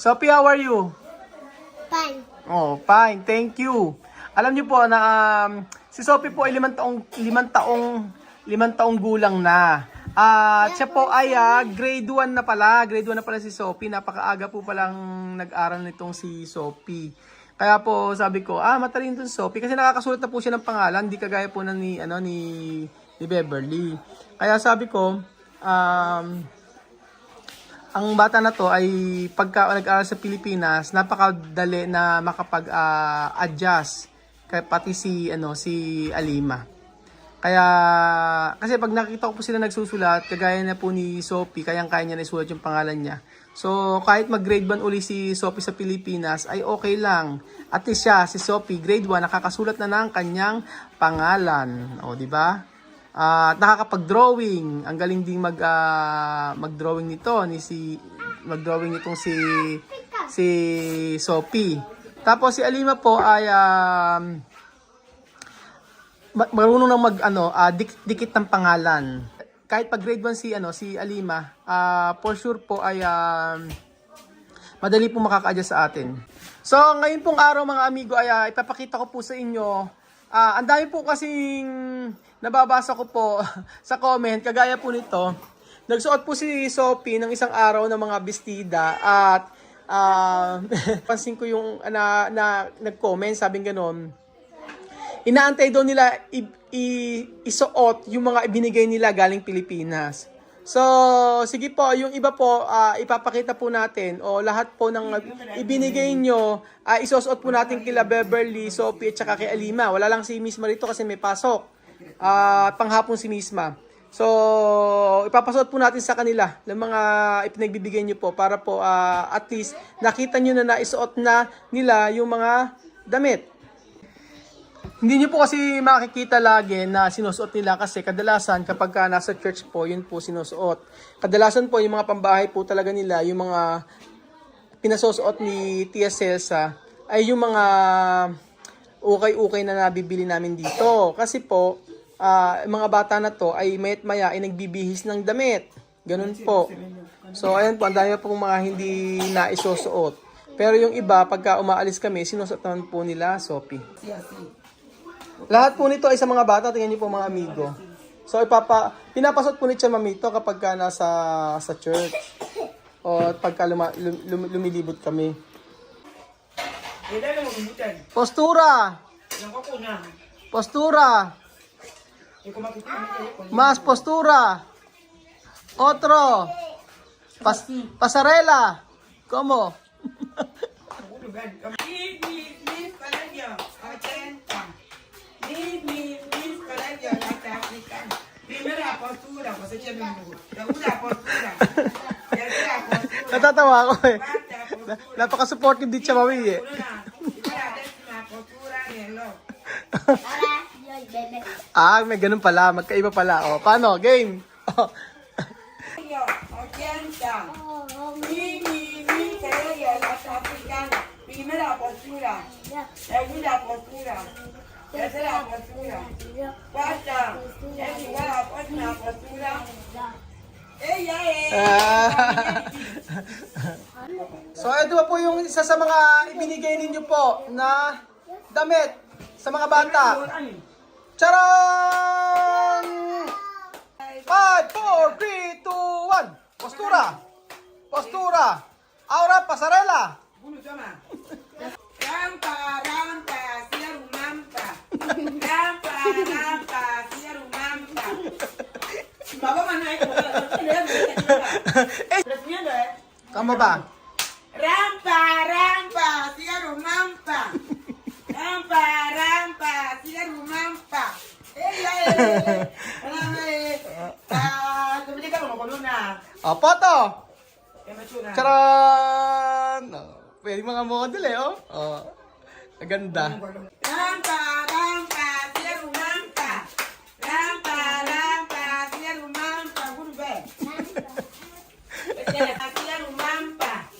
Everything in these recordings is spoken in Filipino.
Sophie, how are you? Fine. Oh, fine. Thank you. Alam niyo po na si Sophie po ay 5 taong gulang na. Siya po ay grade 1 na pala. Grade 1 na pala si Sophie. Napakaaga po palang nag-aral nitong si Sophie. Kaya po sabi ko, matalino to si Sophie kasi nakakasulat na po siya ng pangalan, hindi kagaya po na ni Beverly. Kaya sabi ko, ang bata na to ay pagka nag-aral sa Pilipinas, napakadali na makapag-adjust pati si Alima. Kaya kasi pag nakita ko po sila nagsusulat, kagaya na po ni Sophie, kayang-kaya niya na isulat yung pangalan niya. So kahit mag-grade 1 uli si Sophie sa Pilipinas ay okay lang. At least siya, si Sophie, grade 1 nakakasulat na ng kanyang pangalan. O, di ba? Nakakapag-drawing. Ang galing ding mag-drawing nito mag-drawing nitong si Sophie. Tapos si Alima po ay marunong na dikit ng pangalan. Kahit pag grade 1 si Alima, for sure po ay madali po makaka-adjust sa atin. So, ngayon pong araw mga amigo ay ipapakita ko po sa inyo. Ang dami po kasing nababasa ko po sa comment, kagaya po nito. Nagsuot po si Sophie ng isang araw ng mga bestida at pansin ko yung nag-comment, sabing ganon. Inaantay daw nila isuot yung mga ibinigay nila galing Pilipinas. So, sige po, yung iba po, ipapakita po natin o lahat po ng ibinigay nyo, isusuot po natin kila Beverly, Sophie, at saka kay Alima. Wala lang si Miss Marito kasi may pasok. Panghapon si Misma. So, ipapasuot po natin sa kanila ng mga ipinagbibigay nyo po para po at least nakita nyo na naisuot na nila yung mga damit. Hindi nyo po kasi makikita lagi na sinusuot nila kasi kadalasan kapag nasa church po, yun po sinusuot. Kadalasan po yung mga pambahay po talaga nila, yung mga pinasusuot ni Tia Celsa ay yung mga ukay-ukay na nabibili namin dito. Kasi po, mga bata na to ay mayat maya ay nagbibihis ng damit. Ganun po. So ayan po, ang dami po mga hindi naisusuot. Pero yung iba, pagka umaalis kami, sinusuot naman po nila Sophie. Lahat po nito ay sa mga bata, tingnan niyo po mga amigo. So pinapasot po ni Tia Mamito kapag nasa church o pagka lumilibot kami. Postura. Postura. Mas postura. Otro. Pasarela. Como? Natatawa ako eh. Napaka-supportive din siya mami eh. May ganun pala. Magkaiba pala. O, paano? Game. O. So, ito po yung isa sa mga ibinigay ninyo po na damit sa mga bata. Charan! 5, 4, 3, 2, 1. Postura. Postura. Aura, pasarela. Rampa, rampa, siya rumampa. Rampa, rampa, siya rumampa. Baba man na ito. Tama ba? Rampa, rampa, siya rumampa. Rampa, rampa, siya rumampa. Tumili ka mo na. O, foto. Charan! Pwede mga model eh, oh. Maganda. Rampa, rampa, siya rumampa. Rampa, rampa, siya rumampa. Good bed. Siya rumampa.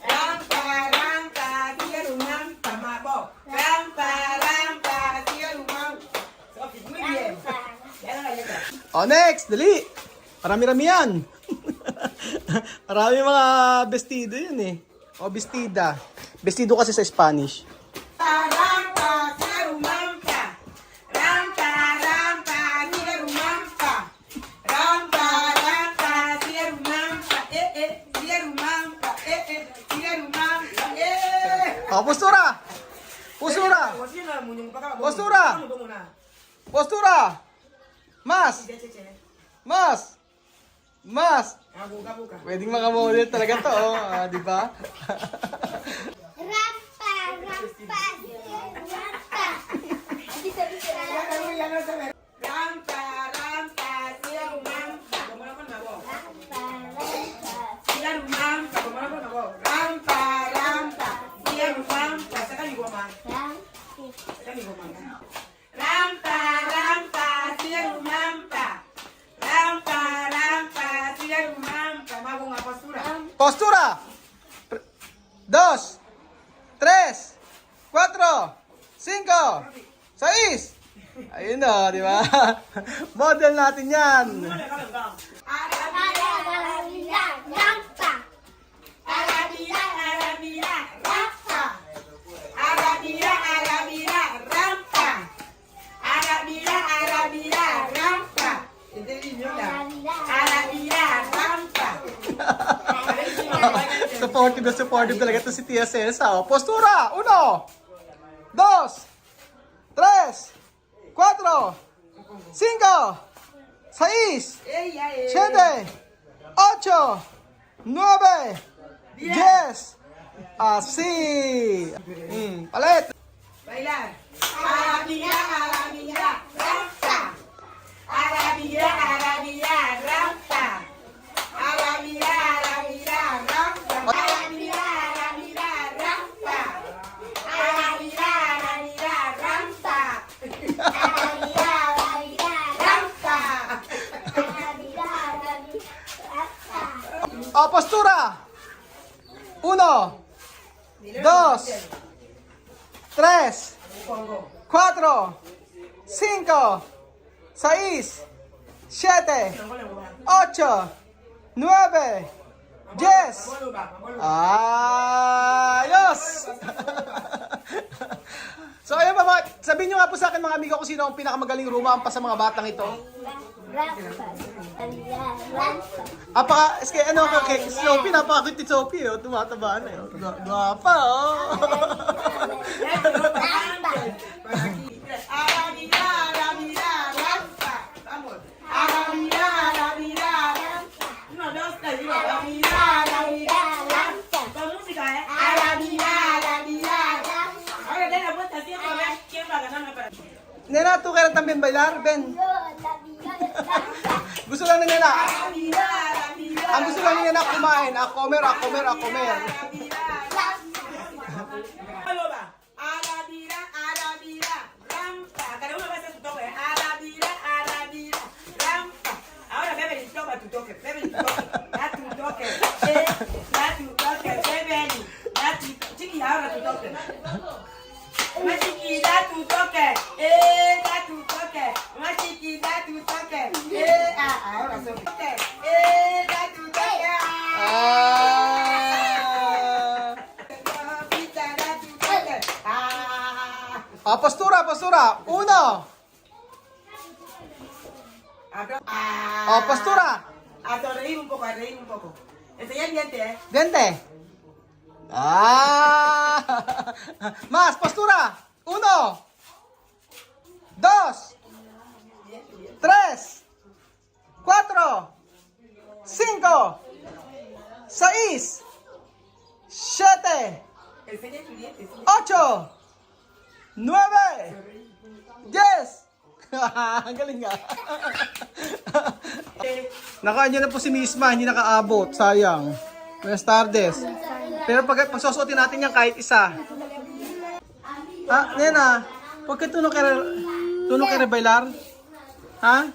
Rampa, rampa, siya rumampa. Mabo. Rampa, rampa, siya rumampa. O, next. Dali. Marami-rami yan. Marami mga vestido yun eh. O bestida. Vestido kasi sa Spanish. Rampa, siya rumampa. Rampa, rampa, siya rumampa. Rampa, rampa, siya rumampa. Siya rumampa. Siya rumampa. O, postura! Postura! Postura! Postura! Mas! Mas! Mas! Pwedeng mga model talaga to, di ba? Rampa, rampa, rampa. Rampa, rampa, siya rumampa. Siya rumampa. Rampa, rampa, siya rumampa. Saka ni goma. Rampa, rampa, siya rumampa. Rampa, rampa, siya rumampa. Mago nga postura. Postura! 2, 3, 4, 5, 6. Ayun na, di ba? Model natin yan. Arabila, rampa. Arabila, arabila, rampa. Arabila, arabila, rampa. Arabila, arabila, rampa. Arabila, rampa. Supportive na supportive talaga to si Tia Cesa. O, postura! 1, 2, 3, 4, 5, 6, 7, 8, 9, 10. Así. Palit. Bailar. Arabila, arabila, rampa. Arabila, arabila, rampa. Arabila, arabila, rampa. Arabila, arabila, rampa. Arabila, arabila, rampa. Rampa. O, postura. 1, 2, 3, 4, 5, 6, 7, 8, 9, 10. Ayos! So ayun ba, sabihin nyo nga po sa akin mga amigo kung sino ang pinakamagaling rumampa sa mga batang ito. Eske ano ka kay Sophie, napakakit ni Sophie, oh, tumataba na yun. Guwapa, oh. Arabila, arabila, rampa. Vamos. Arabila, arabila, rampa. No, dos, tres, digo, arabila, arabila, rampa. Con música, ¿eh? Arabila, arabila, rampa. Ahora den la vuelta así, a ver quién va ganando para ti. Nena, tú kailan también bailar, Ben? Gusto lang ni Nena. Arabila, arabila, Ang gusto lang ni Nena kumain, a comer, a comer, a comer. arabila, rampa. Arabila, arabila, rampa. Cada uno va a hacer su toque. Arabila, arabila, rampa. Ahora Beverly, toma tu toque. Beverly, da tu toque. Da tu toque, Beverly. Da tu chiqui, ahora tu toque. Más chiqui, da tu toque. Da tu toque. Más chiqui, da tu toque. Ahora su toque. Da tu toque. Pizza, da tu toque. Postura, postura. 1. Postura. A sonreír un poco, a reír un poco. Enseña el diente, ¿eh? Diente. Más, postura. 1, 2, 3, 4, 5, 6, 7, Enseña tu diente, sí. 8, 9, 10. Ang galing nga. Nakaanya na po si Misma, hindi nakaabot. Sayang. Buenas tardes. Pero pagsusuotin natin yan kahit isa. Nena, ¿por qué tú no quieres bailar? Ha?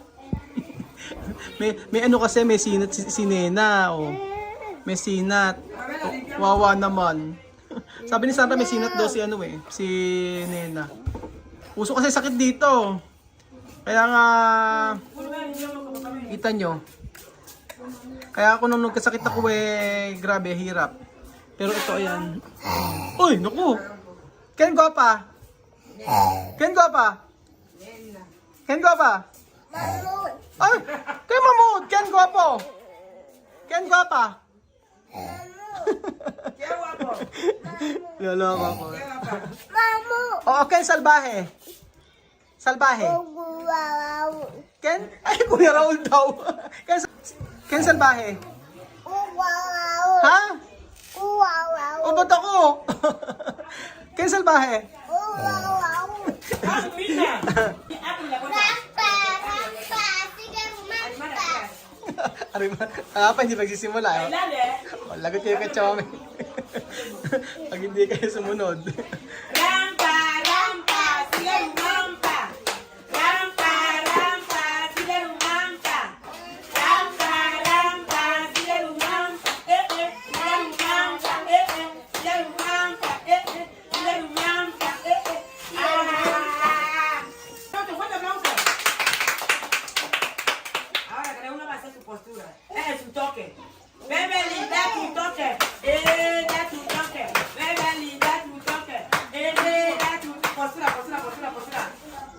may ano kasi, may sinat si Nena. Oh. May sinat. Wawa naman. Sabi ni Sandra may sinat daw si si Nena. Puso kasi sakit dito. Kaya nga, kita nyo. Kaya ako nung nagkasakit ako grabe, hirap. Pero ito, ayan. Uy, naku! Ken Guapa! Ken Guapa! Ken Guapa! Mamut. Ay! Ken Mamut! Ken Guapo! Ken Guapa! Qué guapo. Loloka ko. Qué guapa. Mamut. Oo, Ken Salbahe. Salbahe. Uwawaw. Ken? Ay, Kuya Raul daw. Ken Salbahe. Uwawaw. Ha? Uwawaw. O, ba't ako? Ken Salbahe. Uwawaw. Ah, mira. Abre la puerta. Rampa, rampa. Sige, rampa. Ari ba? Pa, hindi magsisimula. Eh. Bailale, eh. O, lagot kayo kay Chome. Pag hindi kayo sumunod. Rampa, rampa, sigue un rampa. Rampa, rampa, sigue un rampa. Rampa, rampa, sigue un rampa. Sigue un rampa. Sigue un rampa. Sigue un rampa. Fuerte, fuerte aplauso. Ahora cada uno va a hacer su postura. Su toque. Beverly, da tu toque. Da tu toque. Beverly, da tu toque. Da tu postura, postura, postura, postura.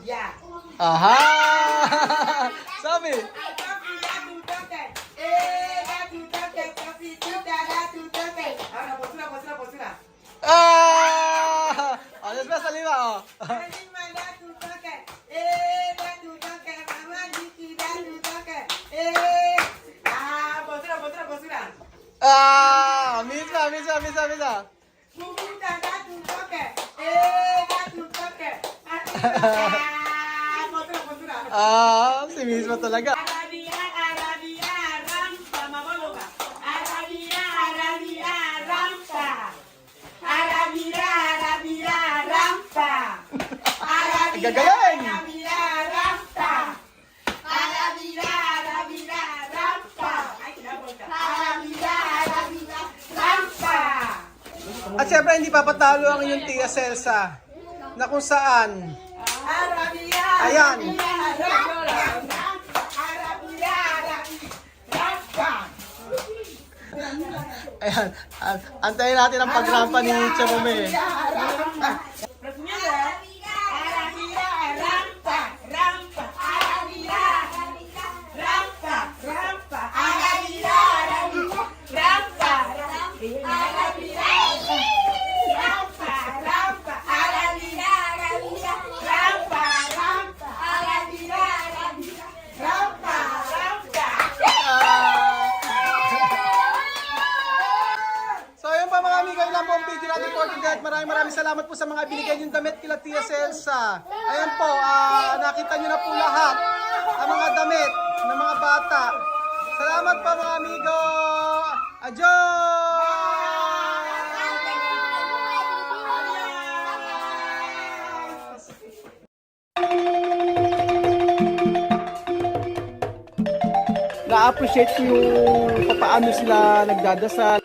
Ya. Aha! Sabi! Papi, da tu toque. Da tu toque. Cosita, da tu toque. Ahora postura, postura, postura. Ah! O, let's ba sa lima, o. Alima, da tu toque. Da tu toque. Mamá, Gigi, da tu toque. Postura, postura, postura. Ah! Misa, misa, misa, misa. Mumita, da tu toque. Da tu toque. Postura, postura. Ah, si mismo talaga. Arabia, Arabia, rampa, mamóloga. Arabia, Arabia, rampa. Arabia, Arabia, rampa. Arabia, Gagaling! Arabia, rampa. Arabia, Arabia, rampa. Ay, kinabolta. Arabia, Arabia, rampa. At syempre, hindi papatalo ang inyong tia Celsa. Na kung saan. Arabia, Ayan. Arabia, Arabia, rampa. Ayan. Antayin natin ang pagrampa ni Chamome. Resumiendo, Arabia, rampa, rampa, Arabia, rampa, rampa, Arabia, rampa, Arabia, rampa, rampa, Arabia, rampa, rampa, Arabia, rampa, rampa. So ayun pa mga amigo, yun lang po ang video natin for today. At maraming salamat po sa mga binigay niyong damit kila Tia Celsa. Ayan po, nakita niyo na po lahat ang mga damit ng mga bata. Salamat pa mga amigo! Adios! Na-appreciate ko yung paano sila nagdadasal.